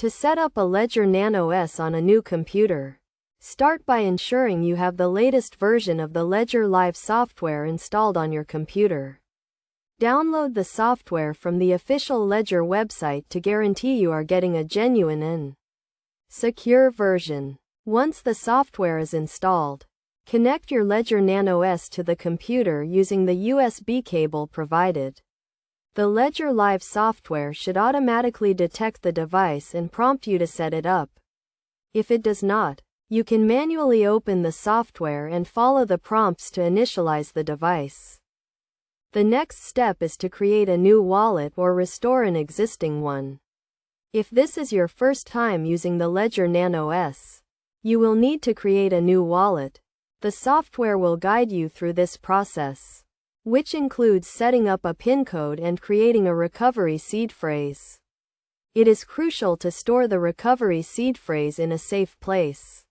To set up a Ledger Nano S on a new computer, start by ensuring you have the latest version of the Ledger Live software installed on your computer. Download the software from the official Ledger website to guarantee you are getting a genuine and secure version. Once the software is installed, connect your Ledger Nano S to the computer using the USB cable provided. The Ledger Live software should automatically detect the device and prompt you to set it up. If it does not, you can manually open the software and follow the prompts to initialize the device. The next step is to create a new wallet or restore an existing one. If this is your first time using the Ledger Nano S, you will need to create a new wallet. The software will guide you through this process, which includes setting up a PIN code and creating a recovery seed phrase. It is crucial to store the recovery seed phrase in a safe place,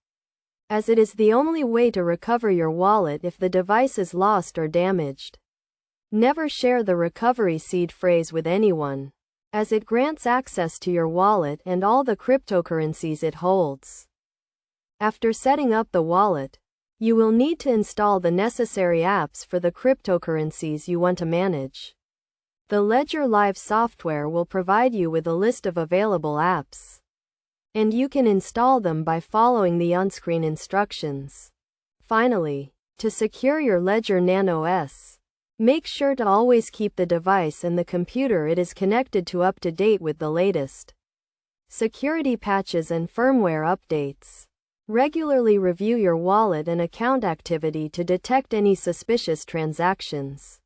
as it is the only way to recover your wallet if the device is lost or damaged. Never share the recovery seed phrase with anyone, as it grants access to your wallet and all the cryptocurrencies it holds. After setting up the wallet, you will need to install the necessary apps for the cryptocurrencies you want to manage. The Ledger Live software will provide you with a list of available apps, and you can install them by following the on-screen instructions. Finally, to secure your Ledger Nano S, make sure to always keep the device and the computer it is connected to up to date with the latest security patches and firmware updates. Regularly review your wallet and account activity to detect any suspicious transactions.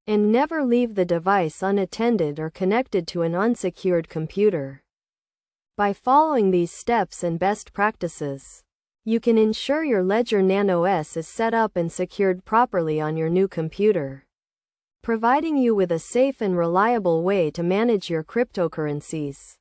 And never leave the device unattended or connected to an unsecured computer. By following these steps and best practices, you can ensure your Ledger Nano S is set up and secured properly on your new computer, providing you with a safe and reliable way to manage your cryptocurrencies.